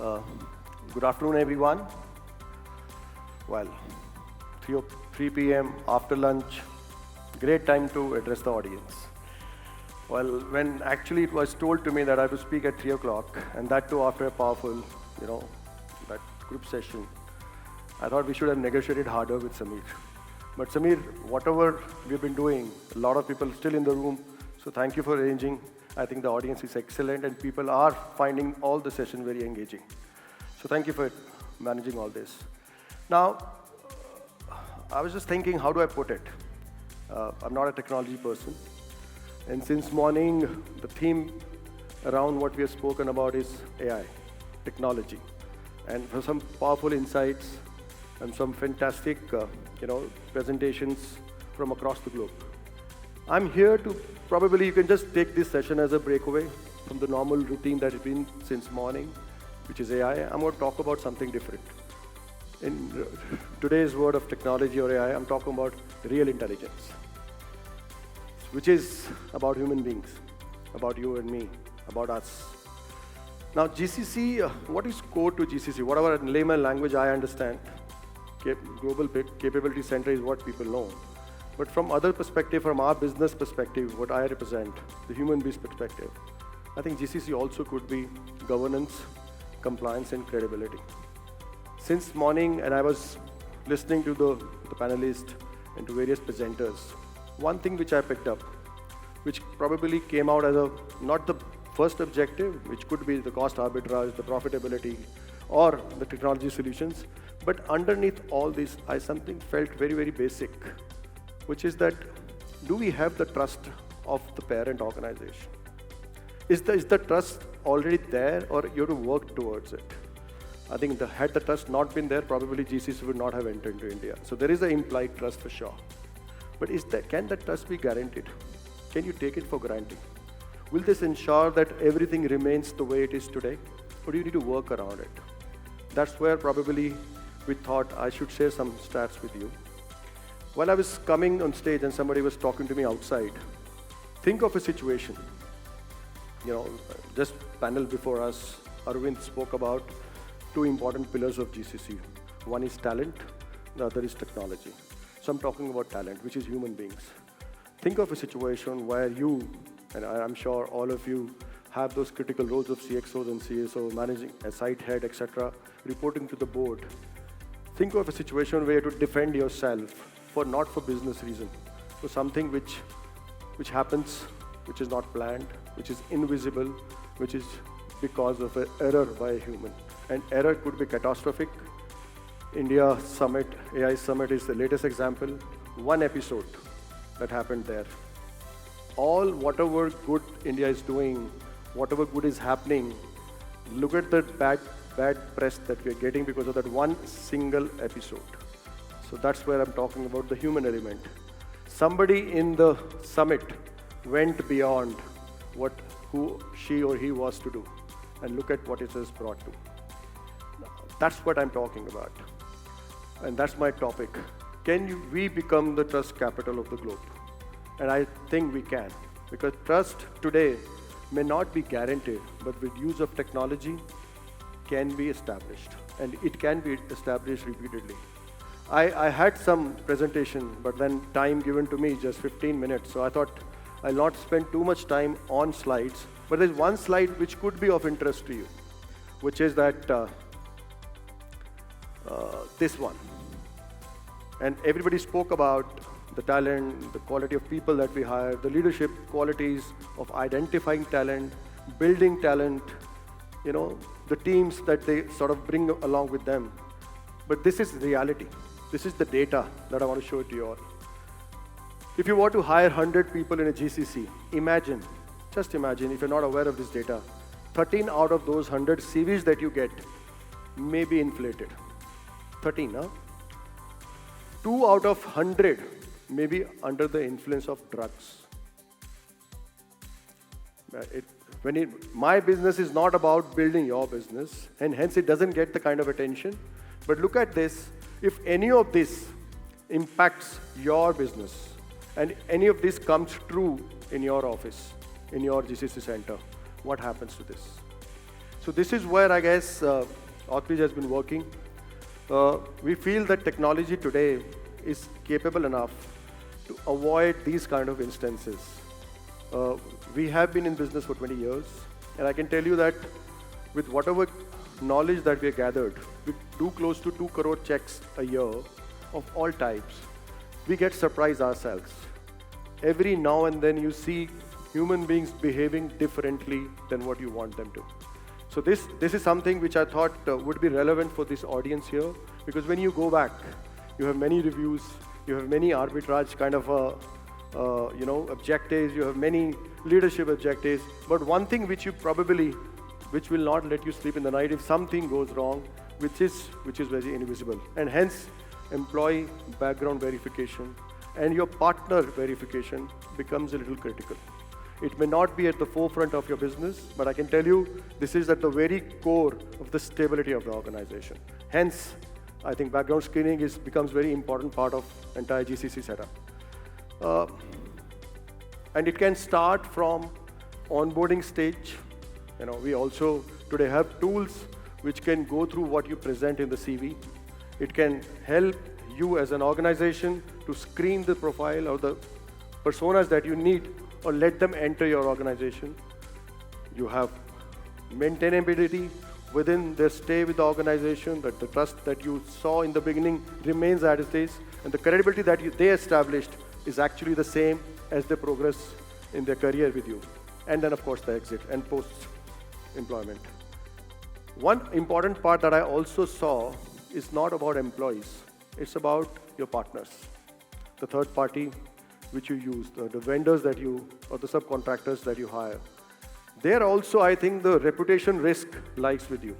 Uh, Good afternoon, everyone. Well, 3 p.m. after lunch, great time to address the audience. Well, when actually it was told to me that I have to speak at 3 o'clock, and that too after a powerful, that group session, I thought we should have negotiated harder with Samir. But Samir, whatever we've been doing, a lot of people still in the room, so thank you for arranging. I think the audience is excellent, and people are finding all the session very engaging. So thank you for managing all this. Now, I was just thinking, how do I put it? I'm not a technology person. And since morning, the theme around what we have spoken about is AI, technology. And for some powerful insights and some fantastic presentations from across the globe. I'm here to, probably you can just take this session as a breakaway from the normal routine that has been since morning, which is AI. I'm going to talk about something different. In today's world of technology or AI, I'm talking about real intelligence, which is about human beings, about you and me, about us. Now, GCC, what is core to GCC? Whatever in layman language I understand, Global Capability Center is what people know. But from other perspective, from our business perspective, what I represent, the human beings perspective, I think GCC also could be governance, compliance, and credibility. Since morning, and I was listening to the panelists and to various presenters, one thing which I picked up, which probably came out as not the first objective, which could be the cost arbitrage, the profitability, or the technology solutions, but underneath all this, I something felt very, very basic, which is that, do we have the trust of the parent organization? Is the trust already there, or you have to work towards it? I think had the trust not been there, probably GCC would not have entered into India. So there is an implied trust for sure. But can that trust be guaranteed? Can you take it for granted? Will this ensure that everything remains the way it is today? Or do you need to work around it? That's where probably we thought I should share some stats with you. While I was coming on stage and somebody was talking to me outside, think of a situation. Just panel before us, Arvind spoke about two important pillars of GCC. One is talent, the other is technology. So I'm talking about talent, which is human beings. Think of a situation where you, and I'm sure all of you, have those critical roles of CXOs and CSO, managing a site head, etc., reporting to the board. Think of a situation where you have to defend yourself not for business reason, for something which happens, which is not planned, which is invisible, which is because of an error by a human. And error could be catastrophic. India Summit, AI Summit is the latest example. One episode that happened there. Whatever good India is doing, whatever good is happening, look at the bad press that we are getting because of that one single episode. So that's where I'm talking about the human element. Somebody in the summit went beyond who she or he was to do. And look at what it has brought to. That's what I'm talking about. And that's my topic. Can we become the trust capital of the globe? And I think we can. Because trust today may not be guaranteed, but with use of technology can be established. And it can be established repeatedly. I had some presentation, but then time given to me, just 15 minutes. So I thought I'll not spend too much time on slides. But there's one slide which could be of interest to you, which is that this one. And everybody spoke about the talent, the quality of people that we hire, the leadership qualities of identifying talent, building talent, the teams that they sort of bring along with them. But this is reality. This is the data that I want to show to you all. If you want to hire 100 people in a GCC, just imagine, if you're not aware of this data, 13 out of those 100 CVs that you get may be inflated. 13, huh? 2 out of 100 may be under the influence of drugs. My business is not about building your business, and hence it doesn't get the kind of attention. But look at this. If any of this impacts your business, and any of this comes true in your office, in your GCC center, what happens to this? So So this is where I guess AuthBridge has been working. We feel that technology today is capable enough to avoid these kind of instances. We have been in business for 20 years, and I can tell you that with whatever knowledge that we have gathered, we do close to 2 crore checks a year of all types. We get surprised ourselves. Every now and then you see human beings behaving differently than what you want them to. So this is something which I thought would be relevant for this audience here, because when you go back, you have many reviews, you have many arbitrage kind of objectives, you have many leadership objectives, but one thing which will not let you sleep in the night if something goes wrong, which is very invisible, and hence employee background verification and your partner verification becomes a little critical. It may not be at the forefront of your business, but I can tell you this is at the very core of the stability of the organization. Hence, I think background screening becomes very important part of entire GCC setup. And it can start from onboarding stage. We also today have tools which can go through what you present in the CV. It can help you as an organization to screen the profile or the personas that you need or let them enter your organization. You have maintainability within their stay with the organization, that the trust that you saw in the beginning remains as it is, and the credibility that they established is actually the same as they progress in their career with you. And then of course the exit and post-employment. One important part that I also saw is not about employees, it's about your partners, the third party which you use, the vendors that or the subcontractors that you hire. There also, I think the reputation risk lies with you.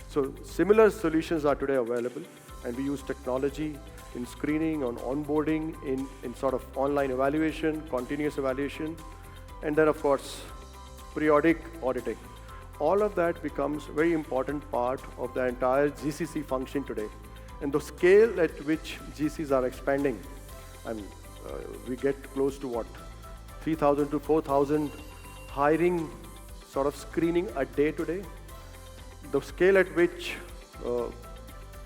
So similar solutions are today available, and we use technology in screening, on onboarding, in sort of online evaluation, continuous evaluation, and then of course, periodic auditing. All of that becomes a very important part of the entire GCC function today. And the scale at which GCs are expanding, we get close to 3,000 to 4,000 hiring sort of screening a day today. The scale at which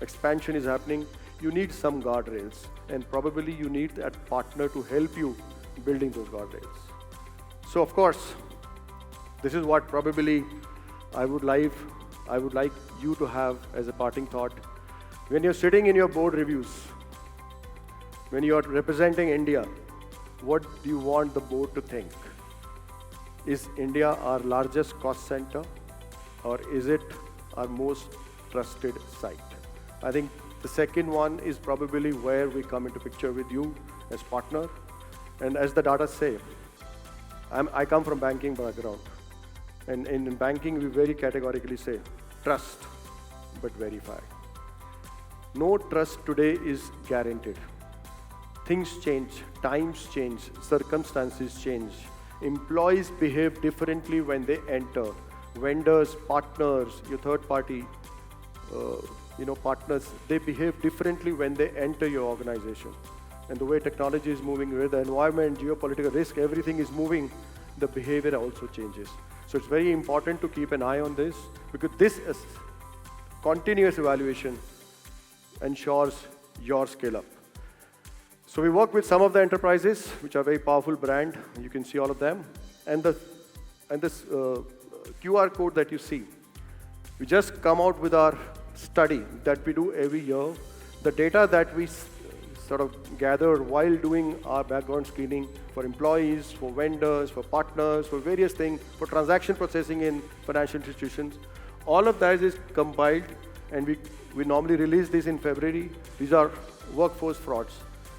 expansion is happening, you need some guardrails, and probably you need that partner to help you building those guardrails. So of course, this is what probably I would like you to have as a parting thought. When you're sitting in your board reviews, when you are representing India, what do you want the board to think? Is India our largest cost center, or is it our most trusted site? I think the second one is probably where we come into picture with you as partner. And as the data say, I come from banking background. And in banking, we very categorically say, trust, but verify. No trust today is guaranteed. Things change, times change, circumstances change. Employees behave differently when they enter. Vendors, partners, your third party, partners, they behave differently when they enter your organization. And the way technology is moving, with the environment, geopolitical risk, everything is moving, the behavior also changes. So it's very important to keep an eye on this, because this is continuous evaluation ensures your scale up. So we work with some of the enterprises, which are very powerful brand. You can see all of them. And this QR code that you see, we just come out with our study that we do every year. The data that we sort of gather while doing our background screening for employees, for vendors, for partners, for various things, for transaction processing in financial institutions, all of that is compiled, and we normally release this in February. These are workforce frauds.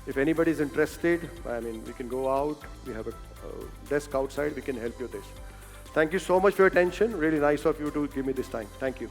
If anybody is interested, we can go out. We have a desk outside. We can help you with this. Thank you so much for your attention. Really nice of you to give me this time. Thank you.